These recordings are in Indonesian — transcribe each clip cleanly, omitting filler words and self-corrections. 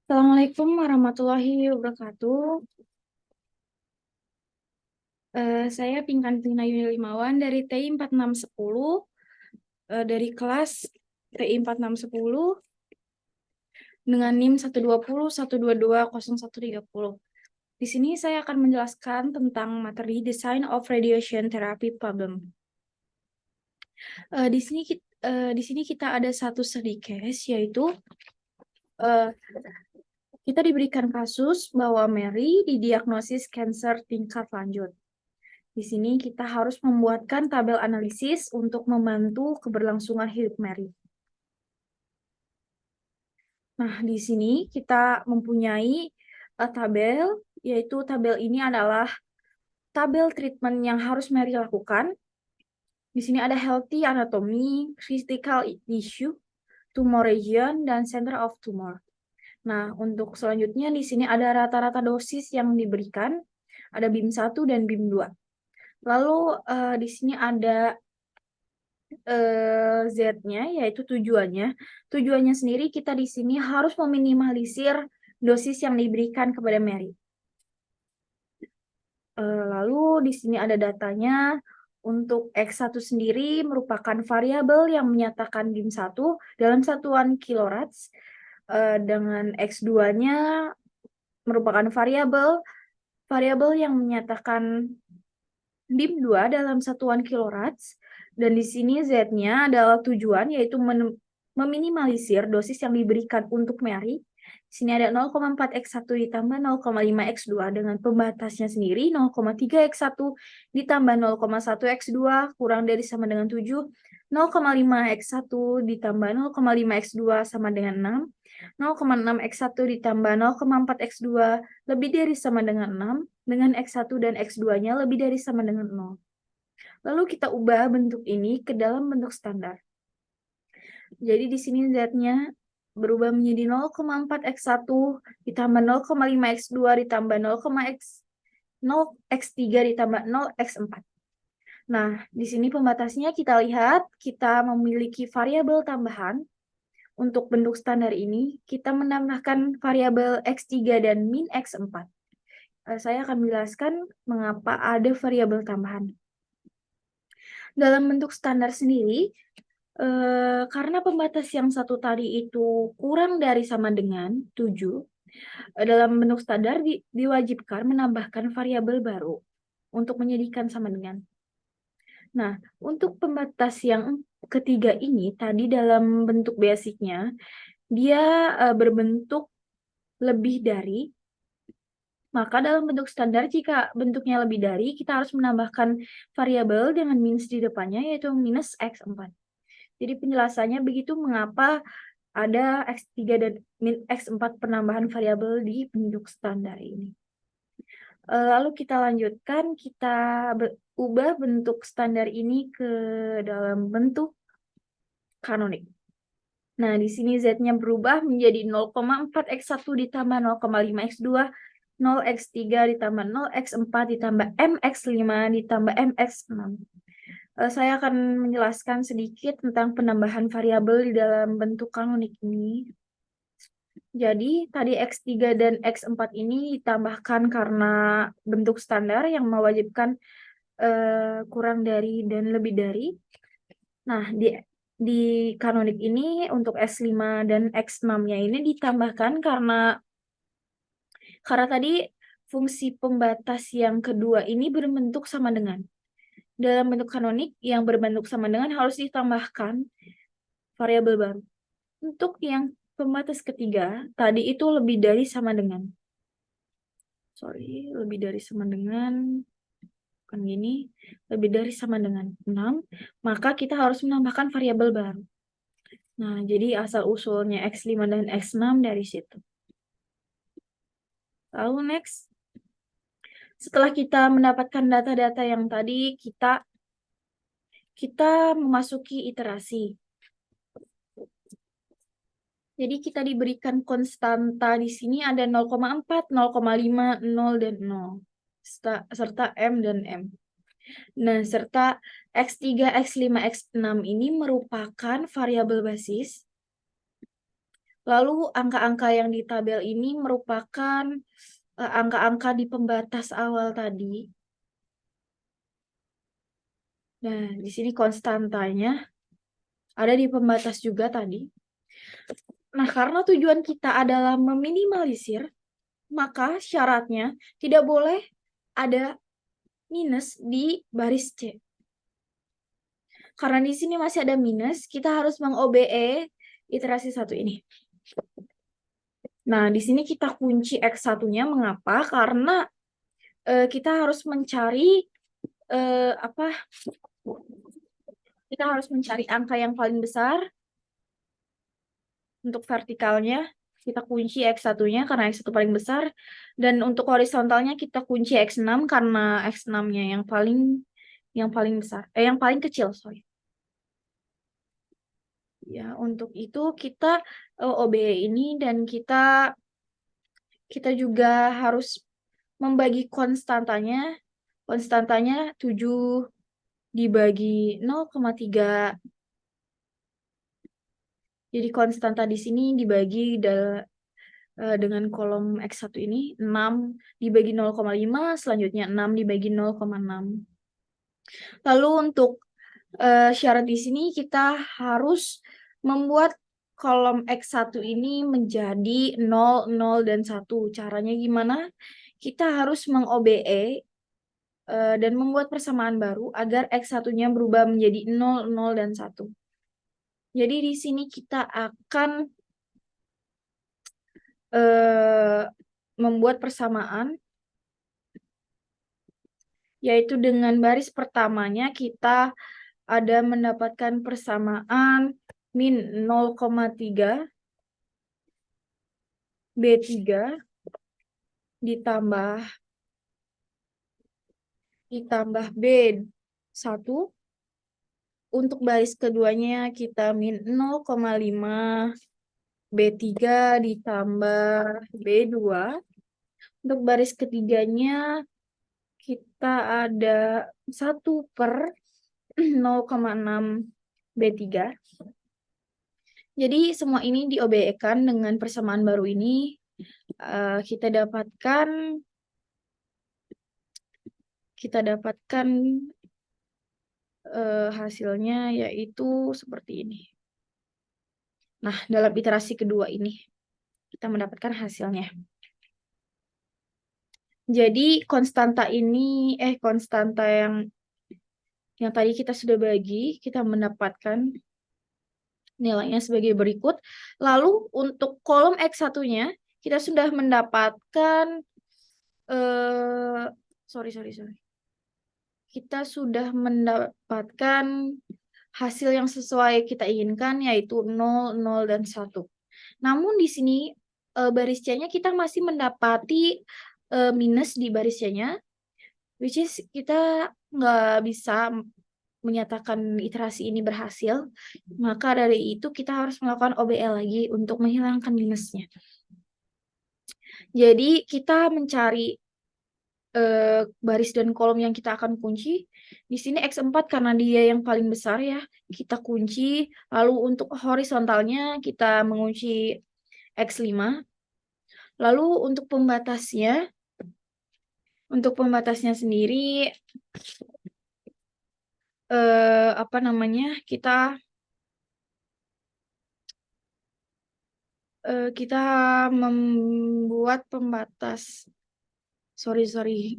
Assalamualaikum warahmatullahi wabarakatuh. Saya Pinkan Tina Yuni Limawan dari TI 4610, dari kelas TI 4610 dengan NIM 120 122 0130. Di sini saya akan menjelaskan tentang materi Design of Radiation Therapy Problem. Di sini kita ada satu studi case, yaitu eh, kita diberikan kasus bahwa Mary didiagnosis kanker tingkat lanjut. Di sini kita harus membuatkan tabel analisis untuk membantu keberlangsungan hidup Mary. Nah, di sini kita mempunyai tabel, yaitu tabel ini adalah tabel treatment yang harus Mary lakukan. Di sini ada healthy anatomy, critical issue, tumor region, dan center of tumor. Nah, untuk selanjutnya di sini ada rata-rata dosis yang diberikan, ada BIM 1 dan BIM 2. Lalu di sini ada Z-nya, yaitu tujuannya. Tujuannya sendiri kita di sini harus meminimalisir dosis yang diberikan kepada Mary. Lalu di sini ada datanya. Untuk X1 sendiri merupakan variabel yang menyatakan BIM 1 dalam satuan kilorats. Dengan X2-nya merupakan variabel yang menyatakan BIM 2 dalam satuan kilorats. Dan di sini Z-nya adalah tujuan, yaitu meminimalisir dosis yang diberikan untuk Mary. Di sini ada 0,4 X1 ditambah 0,5 X2 dengan pembatasnya sendiri 0,3 X1 ditambah 0,1 X2 kurang dari sama dengan 7, 0,5 X1 ditambah 0,5 X2 sama dengan 6, 0,6 X1 ditambah 0,4 X2 lebih dari sama dengan 6, dengan X1 dan X2-nya lebih dari sama dengan 0. Lalu kita ubah bentuk ini ke dalam bentuk standar. Jadi di sini Z-nya berubah menjadi 0,4 X1 ditambah 0,5 X2 ditambah 0 X3 ditambah 0 X4. Nah, di sini pembatasnya kita lihat, kita memiliki variabel tambahan. Untuk bentuk standar ini, kita menambahkan variabel X3 dan min X4. Saya akan menjelaskan mengapa ada variabel tambahan. Dalam bentuk standar sendiri, karena pembatas yang satu tadi itu kurang dari sama dengan 7, dalam bentuk standar diwajibkan menambahkan variabel baru untuk menjadikan sama dengan. Nah, untuk pembatas yang ketiga ini, tadi dalam bentuk basicnya, dia berbentuk lebih dari, maka dalam bentuk standar jika bentuknya lebih dari, kita harus menambahkan variabel dengan minus di depannya, yaitu minus X4. Jadi penjelasannya begitu mengapa ada X3 dan min X4 penambahan variabel di bentuk standar ini. Lalu kita lanjutkan, kita ubah bentuk standar ini ke dalam bentuk kanonik. Nah, di sini Z-nya berubah menjadi 0,4 X1 ditambah 0,5 X2, 0 X3 ditambah 0 X4 ditambah MX5 ditambah MX6. Saya akan menjelaskan sedikit tentang penambahan variabel di dalam bentuk kanonik ini. Jadi, tadi X3 dan X4 ini ditambahkan karena bentuk standar yang mewajibkan kurang dari dan lebih dari. Nah, di kanonik ini untuk S5 dan X6-nya ini ditambahkan karena tadi fungsi pembatas yang kedua ini berbentuk sama dengan. Dalam bentuk kanonik yang berbentuk sama dengan harus ditambahkan variabel baru. Untuk yang pembatas ketiga, tadi itu lebih dari sama dengan. Lebih dari sama dengan, bukan gini, lebih dari sama dengan 6, maka kita harus menambahkan variabel baru. Nah, jadi asal-usulnya X5 dan X6 dari situ. Lalu next, setelah kita mendapatkan data-data yang tadi, kita memasuki iterasi. Jadi kita diberikan konstanta di sini ada 0,4, 0,5, 0, dan 0. Serta M dan M. Nah, serta X3, X5, X6 ini merupakan variabel basis Lalu angka-angka yang di tabel ini merupakan angka-angka di pembatas awal tadi. Nah, di sini konstantanya ada di pembatas juga tadi. Nah, karena tujuan kita adalah meminimalisir, maka syaratnya tidak boleh ada minus di baris C. Karena di sini masih ada minus, kita harus meng-OBE iterasi satu ini. Nah, di sini kita kunci X1-nya. Mengapa? Karena kita harus mencari apa? Kita harus mencari angka yang paling besar. Untuk vertikalnya, kita kunci X1-nya karena X1 paling besar. Dan untuk horizontalnya, kita kunci X6 karena X6-nya yang paling besar. Yang paling kecil, sorry. Ya, untuk itu kita OBE ini dan kita juga harus membagi konstantanya. Konstantanya 7 dibagi 0,3. Jadi konstanta di sini dibagi dengan kolom X1 ini 6 dibagi 0,5, selanjutnya 6 dibagi 0,6. Lalu untuk syarat di sini kita harus membuat kolom X1 ini menjadi 0, 0, dan 1. Caranya gimana? Kita harus meng-OBE dan membuat persamaan baru agar X1-nya berubah menjadi 0, 0, dan 1. Jadi di sini kita akan membuat persamaan, yaitu dengan baris pertamanya kita ada mendapatkan persamaan min 0,3 B3 ditambah B1. Untuk baris keduanya kita min 0,5 B3 ditambah B2. Untuk baris ketiganya kita ada 1/0,6 B3. Jadi semua ini di-OBE-kan dengan persamaan baru ini. Kita dapatkan hasilnya yaitu seperti ini. Nah, dalam iterasi kedua ini kita mendapatkan hasilnya. Jadi konstanta yang tadi kita sudah bagi, kita mendapatkan nilainya sebagai berikut. Lalu untuk kolom X1-nya kita sudah mendapatkan kita sudah mendapatkan hasil yang sesuai kita inginkan, yaitu 0, 0, dan 1. Namun di sini baris C-nya kita masih mendapati minus di baris C-nya, which is kita nggak bisa menyatakan iterasi ini berhasil. Maka dari itu kita harus melakukan OBE lagi untuk menghilangkan minusnya. Jadi kita mencari baris dan kolom yang kita akan kunci. Di sini X4 karena dia yang paling besar ya, kita kunci. Lalu untuk horizontalnya kita mengunci X5. Lalu untuk pembatasnya sendiri kita membuat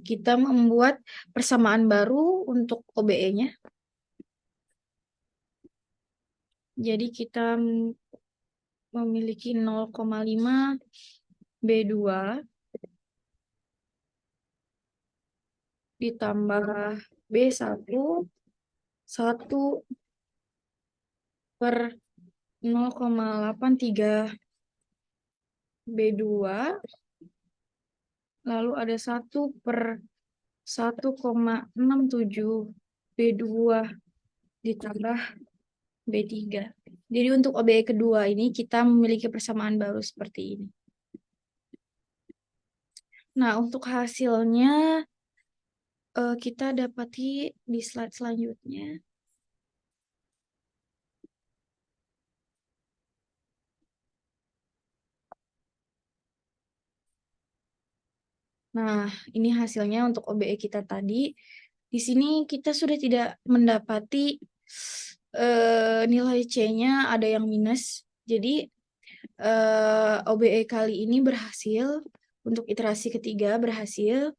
kita membuat persamaan baru untuk OBE-nya. Jadi kita memiliki 0,5 B2 ditambah B1 1/0,83 B2, lalu ada 1/1,67 B2 ditambah B3. Jadi untuk OBE kedua ini kita memiliki persamaan baru seperti ini. Nah, untuk hasilnya kita dapati di slide selanjutnya. Nah, ini hasilnya untuk OBE kita tadi. Di sini kita sudah tidak mendapati nilai C-nya ada yang minus. Jadi OBE kali ini berhasil, untuk iterasi ketiga berhasil,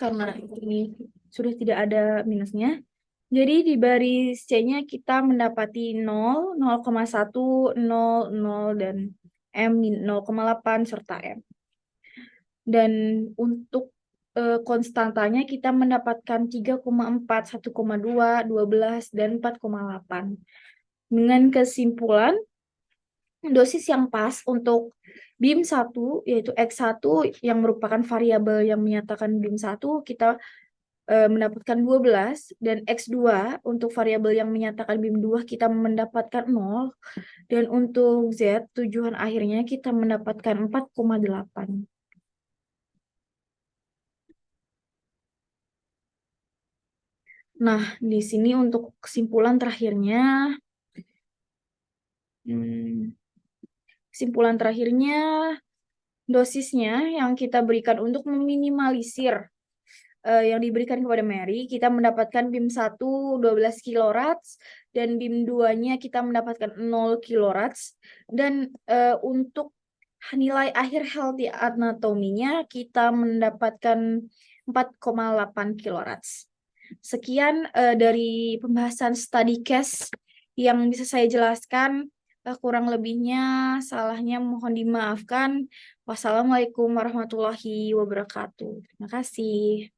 karena ini sudah tidak ada minusnya. Jadi di baris C-nya kita mendapati 0, 0,1, 0, 0, dan M 0,8 serta M. Dan untuk konstantanya kita mendapatkan 3,4, 1,2, 12, dan 4,8. Dengan kesimpulan, dosis yang pas untuk BIM 1, yaitu X1 yang merupakan variabel yang menyatakan BIM 1, kita mendapatkan 12, dan X2 untuk variabel yang menyatakan BIM 2 kita mendapatkan 0, dan untuk Z tujuan akhirnya kita mendapatkan 4,8. Nah, di sini untuk kesimpulan terakhirnya, dosisnya yang kita berikan untuk meminimalisir yang diberikan kepada Mary, kita mendapatkan BIM 1 12 kilorats, dan BIM 2-nya kita mendapatkan 0 kilorats, dan untuk nilai akhir healthy anatominya kita mendapatkan 4,8 kilorats. Sekian dari pembahasan study case yang bisa saya jelaskan. Kurang lebihnya, salahnya mohon dimaafkan. Wassalamualaikum warahmatullahi wabarakatuh. Terima kasih.